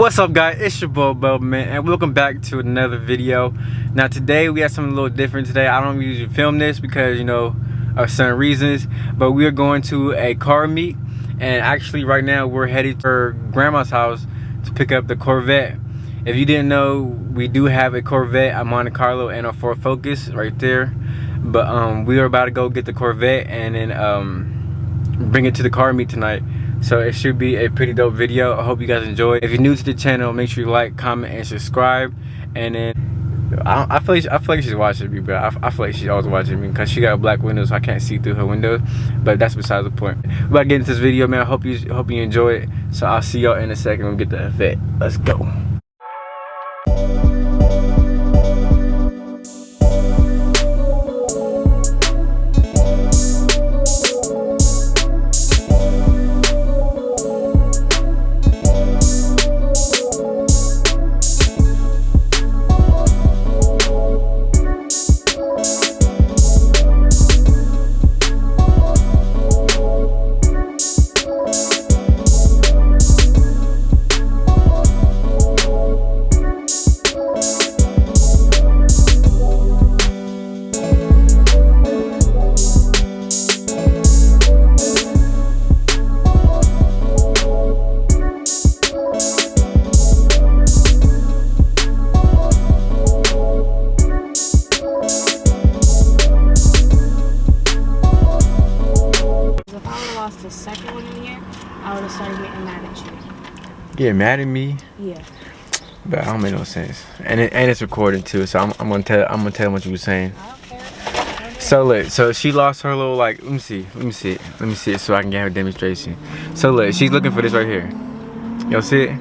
What's up, guys? It's your boy Bubba, man, and welcome back to another video. Now today we have something a little different today. I don't usually film this because, you know, of certain reasons, but we are going to a car meet, and actually right now we're headed to her grandma's house to pick up the Corvette. If you didn't know, we do have a Corvette, a Monte Carlo, and a Ford Focus right there. But we are about to go get the Corvette and then bring it to the car meet tonight. So it should be a pretty dope video. I hope you guys enjoy it. If you're new to the channel, make sure you like, comment, and subscribe. And then I feel like she's watching me, bro. I feel like she's always watching me because she got black windows, so I can't see through her windows. But that's besides the point. We're about to get into this video, man. I hope you enjoy it. So I'll see y'all in a second when we get the Corvette. Let's go. The second one in here, I would have started getting mad at you. Get mad at me? Yeah. But I don't make no sense. And it's recording too, so I'm gonna tell them what you were saying. I don't care. So look, so she lost her little, like, let me see it so I can get her demonstration. So look, she's looking for this right here. Y'all see it?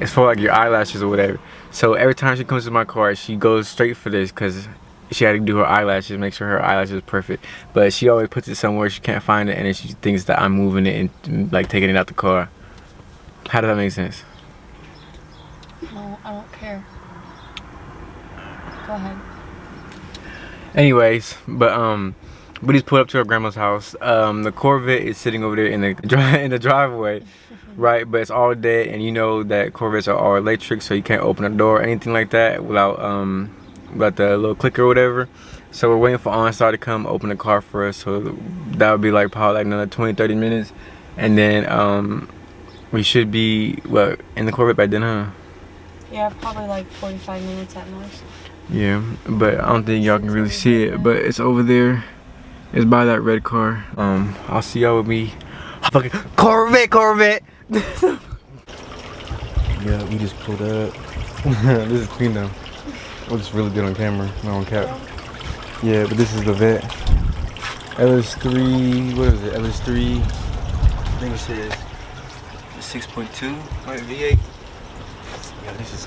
It's for like your eyelashes or whatever. So every time she comes to my car, she goes straight for this because she had to do her eyelashes, make sure her eyelashes is perfect. But she always puts it somewhere she can't find it, and then she thinks that I'm moving it and like taking it out the car. How does that make sense? No, I don't care. Go ahead. Anyways, but we just pulled up to her grandma's house. The Corvette is sitting over there in the driveway, right? But it's all dead, and you know that Corvettes are all electric, so you can't open a door or anything like that without the little clicker or whatever. So we're waiting for OnStar to come open the car for us. So that would be like probably like another 20-30 minutes, and then we should be in the Corvette by then, huh? Yeah, probably like 45 minutes at most. Yeah, but I don't think y'all can really see it, but it's over there. It's by that red car. I'll see y'all with me. Fucking Corvette. Yeah, we just pulled up. This is clean though. Looks really good on camera, not on cap. Yeah, but this is the Vette. LS3, what is it? LS3, I think it says 6.2, right, V8. Yeah, this is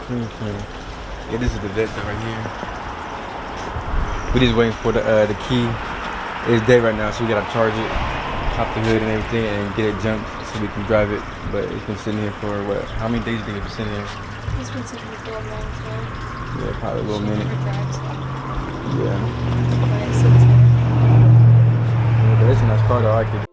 clean. Yeah, this is the Vette right here. We just waiting for the key. It's dead right now, so we gotta charge it, pop the hood and everything, and get it jumped so we can drive it. But it's been sitting here for what? How many days do you think it's been sitting here? It's been sitting here for a long time. Yeah, probably a little minute. Yeah. But it's a nice car though, I like it.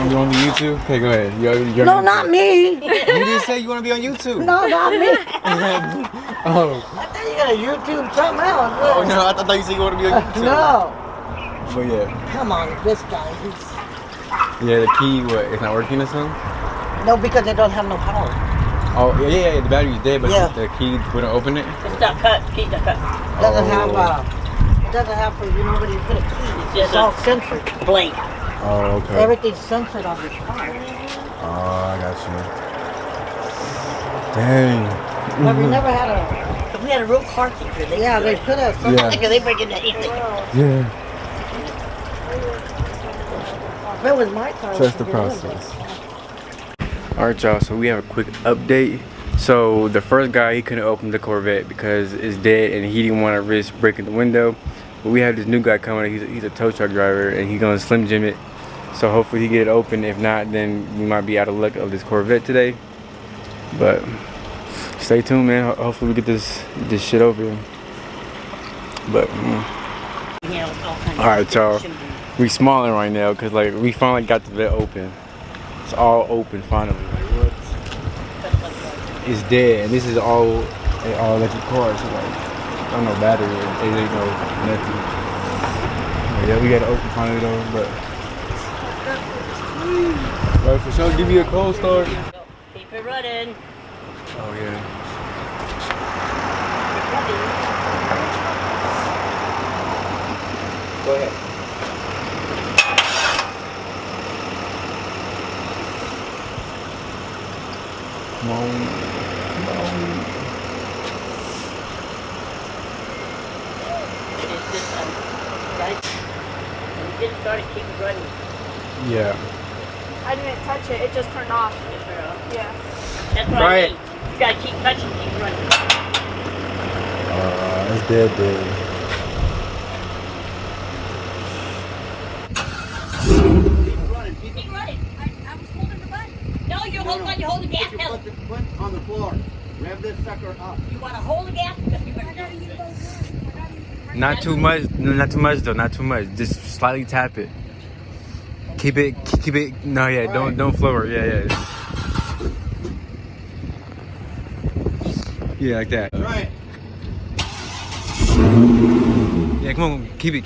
You want to be on YouTube? Okay, go ahead. You're no, not me. You didn't say you want to be on YouTube. No, not me. Oh. I thought you got a YouTube something else. Oh no, I thought you said you want to be on YouTube. No. But yeah. Come on, this guy. Yeah, the key, what? It's not working or something? No, because they don't have no power. Oh yeah, the battery's dead, but yeah. The key wouldn't open it. It's not cut. Key's not cut. Doesn't have it doesn't have you know when you put a key. It's all censored. Blank. Oh, okay. Everything's censored on this car. Oh, I got you. Dang. But we never had a. If we had a real car feature, They could have. Yeah. They break into anything. Yeah. That was my car. Trust the process. Alright, y'all, so we have a quick update. So the first guy, he couldn't open the Corvette because it's dead and he didn't want to risk breaking the window. But we have this new guy coming. He's a tow truck driver and he's gonna Slim Jim it. So hopefully he get it open. If not, then we might be out of luck of this Corvette today. But stay tuned, man. Hopefully we get this shit over. But all right, y'all. We smiling right now because like we finally got the vet open. It's all open finally. Like what? It's dead, and this is all electric cars. So like, I don't know battery. It ain't no nothing. But yeah, we got it open finally though. But right, for sure, give me a cold start. Keep it running. Oh yeah. Go ahead. Come on. It's just, right? When you get started, keep it running. Yeah. I didn't touch it. It just turned off. Yeah. That's what I mean. You gotta keep touching, keep running. It's dead. Keep running. I was holding the button. No, you're holding the gas pedal. Put the foot on the floor. Rev this sucker up. You want to hold the gas pedal? Not too much. Not too much though. Not too much. Just slightly tap it. Keep it. No, yeah. Right. Don't floor it. Yeah. Yeah, like that. Right. Yeah, come on. Keep it. I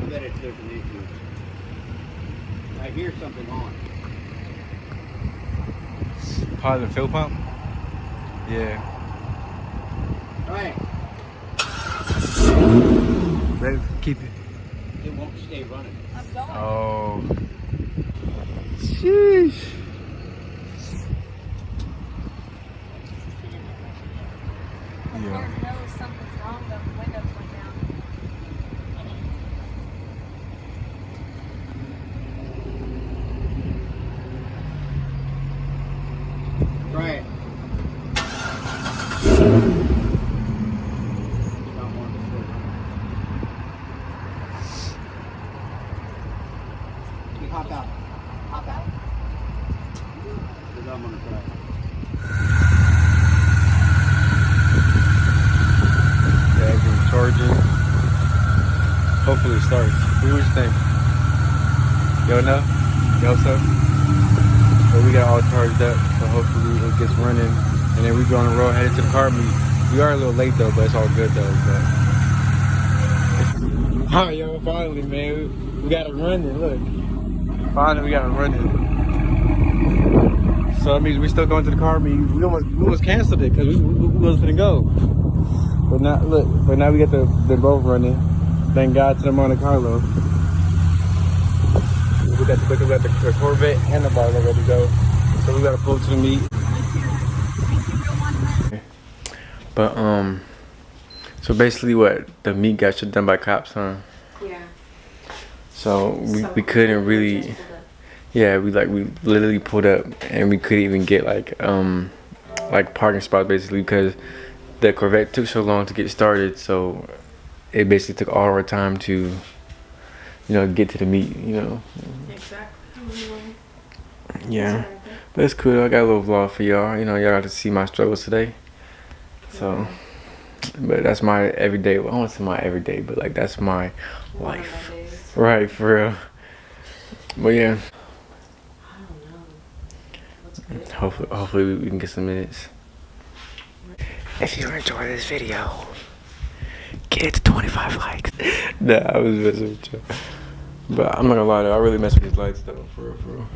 bet there's an issue. I hear something on. Probably the fuel pump. Yeah. Right. Ready? Keep it. It won't stay running. Oh. Sheesh. Yeah. Something's wrong. The windows went down. Right. Hop out. Hop out. Because I'm gonna try. Yeah, it's been charging. Hopefully it starts. What do you think? Yo, no? Yo, so? But we got all charged up, so hopefully it gets running. And then we go on the road headed to the car meet. We are a little late though, but it's all good though. But alright, yo, finally, man. We got it running, look. Finally, we got it running. So that means we still going to the car meet. We almost canceled it because we wasn't gonna go. But now, look, now we got the boat running. Thank God to the Monte Carlo. We got the Corvette handlebar ready to go. So we got to pull to the meet. But so basically, what the meet got shut down by cops, huh? Yeah. So we couldn't really. Yeah, we literally pulled up and we couldn't even get like parking spots basically because the Corvette took so long to get started. So it basically took all our time to, get to the meet. Exactly. Yeah, but it's cool. I got a little vlog for y'all. Y'all got to see my struggles today. So, but that's my everyday. I don't want to say my everyday, but like that's my life. Right, for real. But yeah. Hopefully we can get some minutes. If you enjoy this video, get it to 25 likes. Nah, I was messing with you. But I'm not gonna lie though, I really mess with these lights though, for real.